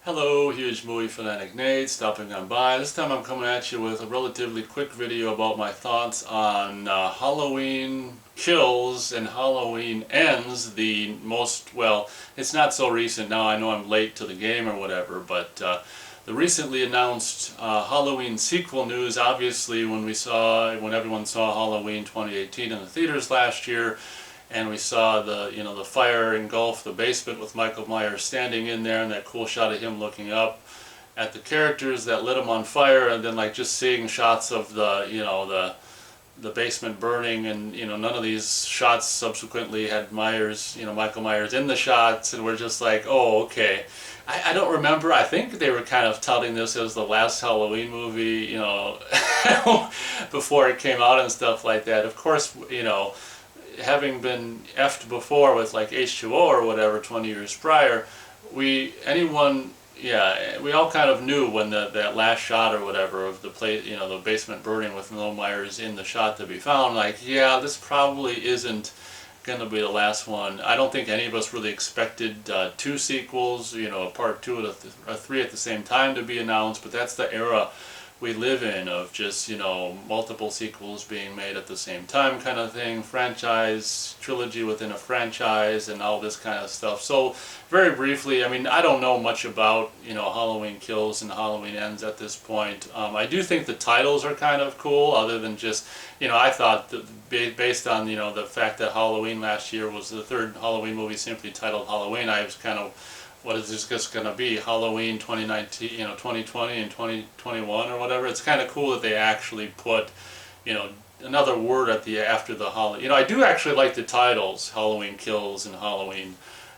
Hello, huge movie fanatic Nate, stopping on by. This time I'm coming at you with a relatively quick video about my thoughts on Halloween Kills and Halloween Ends, the most, well, it's not so recent now, I know I'm late to the game or whatever, but the recently announced Halloween sequel news, obviously when everyone saw Halloween 2018 in the theaters last year, and we saw the fire engulf the basement with Michael Myers standing in there, and that cool shot of him looking up at the characters that lit him on fire, and then like just seeing shots of the basement burning, and none of these shots subsequently had Michael Myers in the shots, and we're just like, oh, okay. I don't remember. I think they were kind of touting this as the last Halloween movie, before it came out and stuff like that. Of course, having been effed before with like H2O or whatever 20 years prior, we all kind of knew when that last shot or whatever of the basement burning with no Myers in the shot to be found, like, yeah, this probably isn't going to be the last one. I don't think any of us really expected two sequels, a part two or three at the same time to be announced, but that's the era we live in of just multiple sequels being made at the same time kind of thing, franchise, trilogy within a franchise, and all this kind of stuff. So very briefly, I mean, I don't know much about Halloween Kills and Halloween Ends at this point. I do think the titles are kind of cool, other than just I thought that based on the fact that Halloween last year was the third Halloween movie simply titled Halloween, I was kind of, what is this just going to be, Halloween 2019, 2020 and 2021 or whatever. It's kind of cool that they actually put, another word after the Halloween. I do actually like the titles, Halloween Kills and Halloween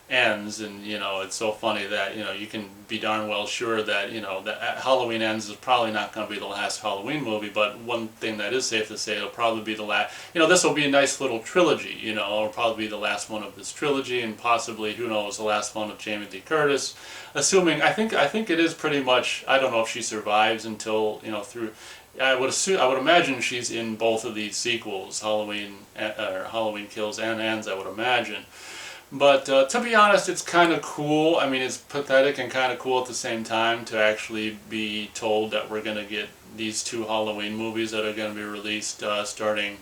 Ends, and it's so funny that you can be darn well sure that that Halloween Ends is probably not going to be the last Halloween movie, but one thing that is safe to say, it'll probably be the last. This will be a nice little trilogy. It'll probably be the last one of this trilogy, and possibly, who knows, the last one of Jamie Lee Curtis, assuming I think it is pretty much. I don't know if she survives until through. I would imagine she's in both of these sequels, Halloween Kills and Ends, I would imagine. But to be honest, it's kind of cool. I mean, it's pathetic and kind of cool at the same time to actually be told that we're going to get these two Halloween movies that are going to be released starting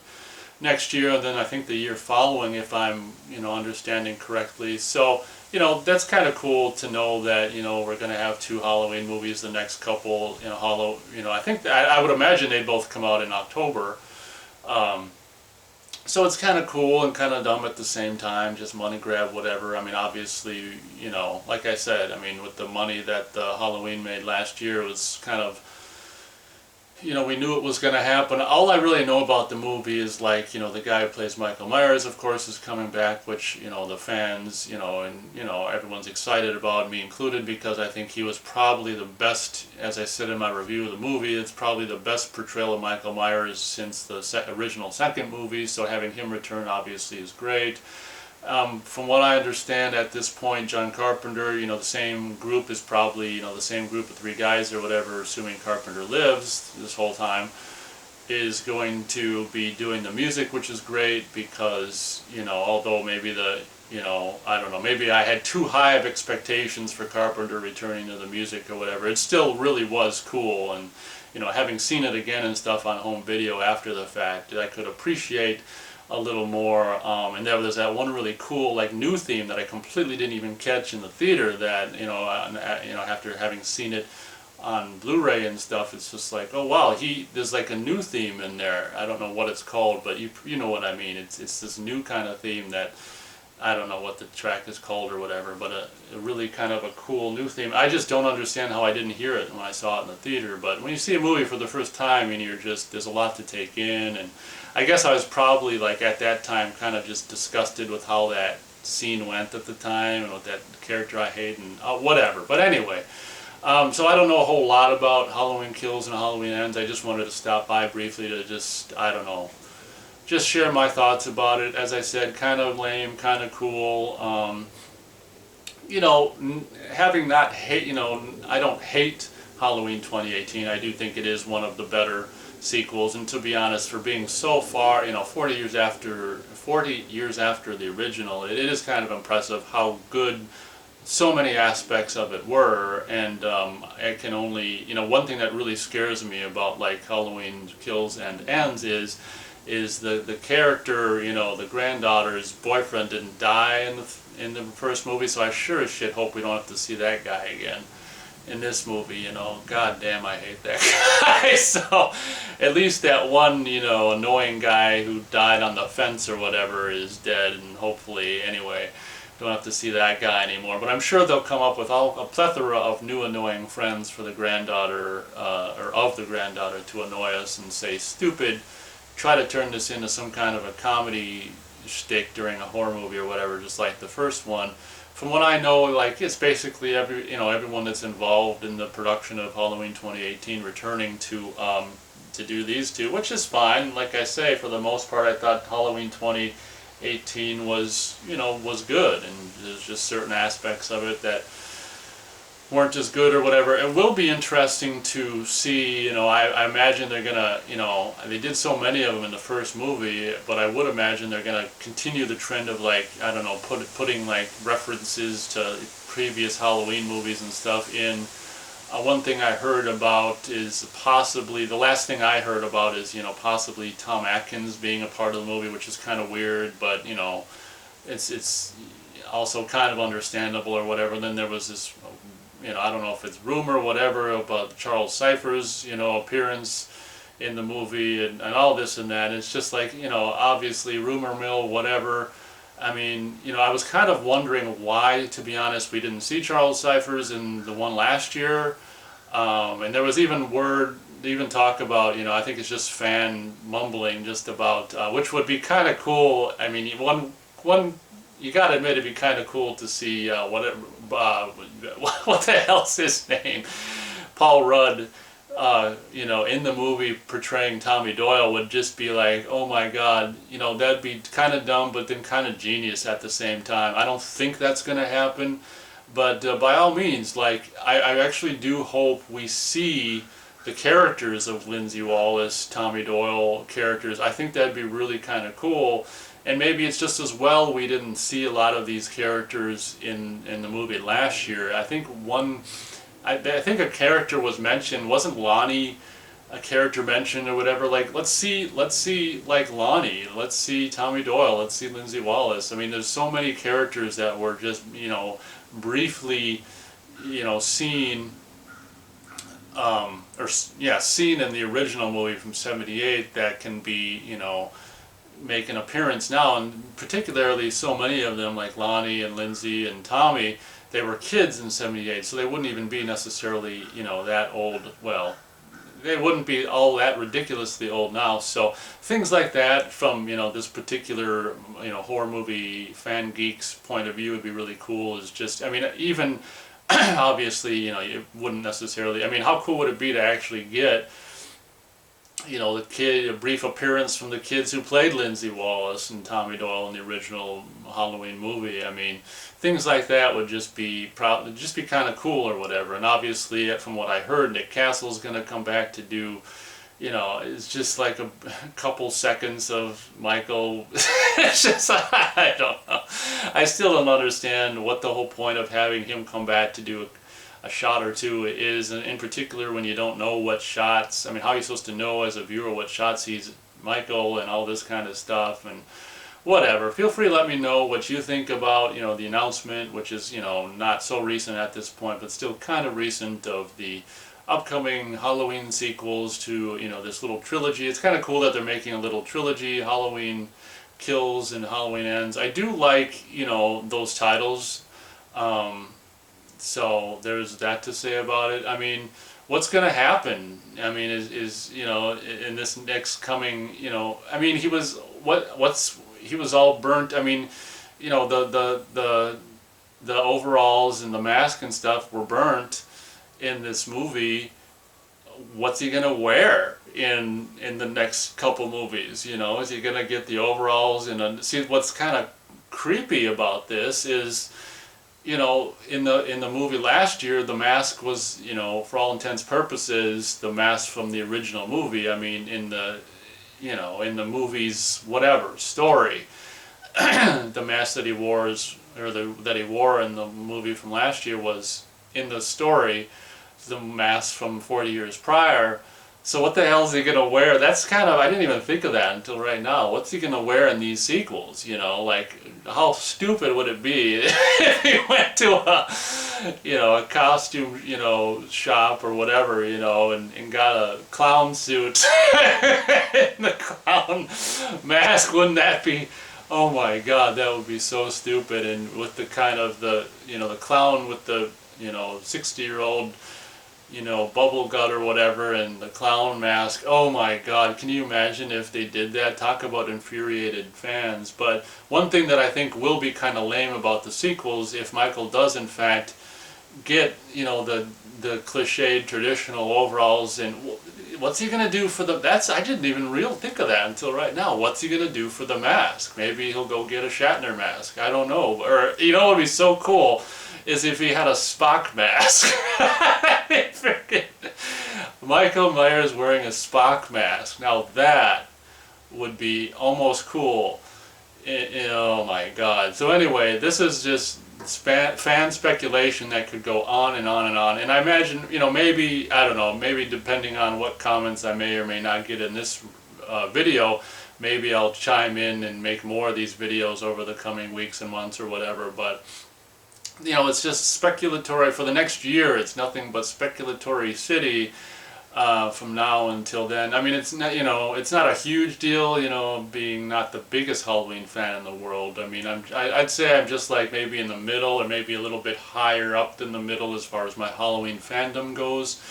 next year, and then I think the year following, if I'm understanding correctly. So that's kind of cool to know that we're going to have two Halloween movies the next couple. I think I would imagine they both come out in October. So it's kind of cool and kind of dumb at the same time, just money grab, whatever. I mean, obviously, like I said, I mean, with the money that the Halloween made last year, it was kind of, we knew it was going to happen. All I really know about the movie is, like, the guy who plays Michael Myers, of course, is coming back, which, the fans, and, everyone's excited about, me included, because I think he was probably the best, as I said in my review of the movie, it's probably the best portrayal of Michael Myers since the original second movie, so having him return obviously is great. From what I understand at this point, John Carpenter, the same group is probably, the same group of three guys or whatever, assuming Carpenter lives this whole time, is going to be doing the music, which is great because, although maybe I don't know, maybe I had too high of expectations for Carpenter returning to the music or whatever, it still really was cool, and, having seen it again and stuff on home video after the fact, I could appreciate a little more, and there was that one really cool new theme that I completely didn't even catch in the theater, that after having seen it on Blu-ray and stuff, it's just like, oh wow, there's like a new theme in there. I don't know what it's called, but you know what I mean. It's this new kind of theme that I don't know what the track is called or whatever, but a really kind of a cool new theme. I just don't understand how I didn't hear it when I saw it in the theater. But when you see a movie for the first time, and there's a lot to take in, and I guess I was probably, like, at that time kind of just disgusted with how that scene went at the time, and with that character I hate, and whatever. But anyway, so I don't know a whole lot about Halloween Kills and Halloween Ends. I just wanted to stop by briefly to just, I don't know, just share my thoughts about it. As I said, kind of lame, kind of cool. Having not hate, I don't hate Halloween 2018. I do think it is one of the better sequels, and to be honest, for being so far, 40 years after the original, it is kind of impressive how good so many aspects of it were, and I can only, one thing that really scares me about like Halloween Kills and Ends is the character, the granddaughter's boyfriend didn't die in the first movie, so I sure as shit hope we don't have to see that guy again in this movie. God damn, I hate that guy. So at least that one, annoying guy who died on the fence or whatever is dead, and hopefully, anyway, don't have to see that guy anymore. But I'm sure they'll come up with a plethora of new annoying friends for the granddaughter, or of the granddaughter, to annoy us and say, stupid, try to turn this into some kind of a comedy shtick during a horror movie or whatever, just like the first one. From what I know, like, it's basically everyone that's involved in the production of Halloween 2018 returning to do these two, which is fine. Like I say, for the most part, I thought Halloween 2018 was good, and there's just certain aspects of it that weren't as good or whatever. It will be interesting to see, I imagine they're gonna, they did so many of them in the first movie, but I would imagine they're gonna continue the trend of, like, I don't know, putting like references to previous Halloween movies and stuff in. One thing I heard about is possibly, the last thing I heard about is, possibly Tom Atkins being a part of the movie, which is kind of weird, but, it's also kind of understandable or whatever. Then there was this, I don't know if it's rumor or whatever about Charles Cypher's, appearance in the movie and all this and that. It's just like, obviously rumor mill, whatever. I mean, I was kind of wondering why, to be honest, we didn't see Charles Cypher's in the one last year. And there was even talk about, I think it's just fan mumbling just about, which would be kind of cool. I mean, one you gotta admit it'd be kind of cool to see what the hell's his name, Paul Rudd, in the movie portraying Tommy Doyle would just be like, oh my God, that'd be kind of dumb, but then kind of genius at the same time. I don't think that's gonna happen, but by all means, like, I actually do hope we see the characters of Lindsay Wallace, Tommy Doyle characters. I think that'd be really kind of cool. And maybe it's just as well we didn't see a lot of these characters in the movie last year. I think I think a character was mentioned. Wasn't Lonnie a character mentioned or whatever? Like, let's see like Lonnie. Let's see Tommy Doyle. Let's see Lindsay Wallace. I mean, there's so many characters that were just, briefly, seen, seen in the original movie from '78 that can be, make an appearance now. And particularly so many of them, like Lonnie and Lindsay and Tommy, they were kids in '78, so they wouldn't even be necessarily, that old. Well, they wouldn't be all that ridiculously old now. So things like that from, this particular, horror movie fan geek's point of view would be really cool. Is just, I mean, even obviously, you wouldn't necessarily, I mean, how cool would it be to actually get, a brief appearance from the kids who played Lindsay Wallace and Tommy Doyle in the original Halloween movie. I mean, things like that would just be kind of cool or whatever. And obviously, from what I heard, Nick Castle's going to come back to do, it's just like a couple seconds of Michael. It's just, I don't know. I still don't understand what the whole point of having him come back to do a shot or two is, and in particular when you don't know what shots. I mean, how are you supposed to know as a viewer what shots he's Michael and all this kind of stuff and whatever. Feel free to let me know what you think about, the announcement, which is, not so recent at this point, but still kind of recent, of the upcoming Halloween sequels to, this little trilogy. It's kind of cool that they're making a little trilogy, Halloween Kills and Halloween Ends. I do like, those titles. So there's that to say about it. I mean, what's going to happen? I mean, is in this next coming, I mean, he was all burnt. I mean, the overalls and the mask and stuff were burnt in this movie. What's he going to wear in the next couple movies? Is he going to get the overalls? And see, what's kind of creepy about this is, in the movie last year, the mask was, for all intents purposes, the mask from the original movie. I mean, in the movie's whatever story, the mask that he wore that he wore in the movie from last year was in the story the mask from 40 years prior. So what the hell is he gonna wear? That's kind of, I didn't even think of that until right now. What's he gonna wear in these sequels? You know, like, how stupid would it be if he went to a costume, shop or whatever, and got a clown suit and the clown mask? Wouldn't that be, oh my God, that would be so stupid. And with the kind of the clown with the, 60-year-old, bubble gut or whatever, and the clown mask. Oh my God, can you imagine if they did that? Talk about infuriated fans. But one thing that I think will be kind of lame about the sequels, if Michael does in fact get, the cliched traditional overalls, and what's he gonna do for the, I didn't even think of that until right now. What's he gonna do for the mask? Maybe he'll go get a Shatner mask, I don't know. Or, what would be so cool is if he had a Spock mask. Michael Myers wearing a Spock mask. Now that would be almost cool. Oh my God. So anyway, this is just fan speculation that could go on and on and on. And I imagine, maybe, I don't know, maybe depending on what comments I may or may not get in this video, maybe I'll chime in and make more of these videos over the coming weeks and months or whatever. But it's just speculatory for the next year. It's nothing but speculatory city from now until then. I mean, it's not, it's not a huge deal, being not the biggest Halloween fan in the world. I mean, I'd say I'm just like maybe in the middle, or maybe a little bit higher up than the middle as far as my Halloween fandom goes.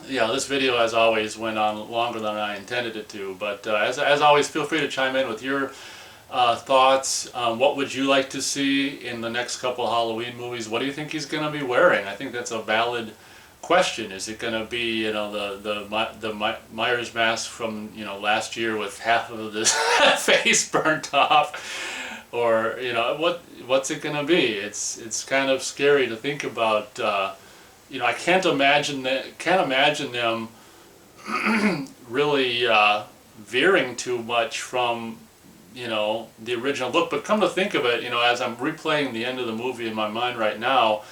Yeah, this video, as always, went on longer than I intended it to. But as always, feel free to chime in with your thoughts. What would you like to see in the next couple Halloween movies? What do you think he's going to be wearing? I think that's a valid question. Is it going to be, the Myers mask from, last year with half of his face burnt off? Or, what's it going to be? It's kind of scary to think about. I can't imagine them really veering too much from the original look. But come to think of it, as I'm replaying the end of the movie in my mind right now,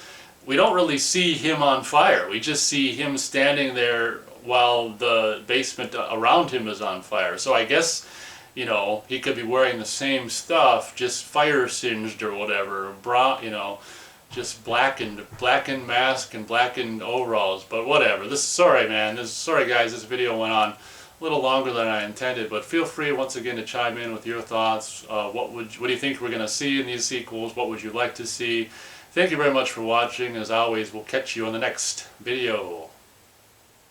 we don't really see him on fire. We just see him standing there while the basement around him is on fire. So I guess, he could be wearing the same stuff, just fire singed or whatever, just blackened mask and blackened overalls. But whatever. Sorry guys, this video went on a little longer than I intended, but feel free once again to chime in with your thoughts. What do you think we're going to see in these sequels? What would you like to see? Thank you very much for watching. As always, we'll catch you on the next video.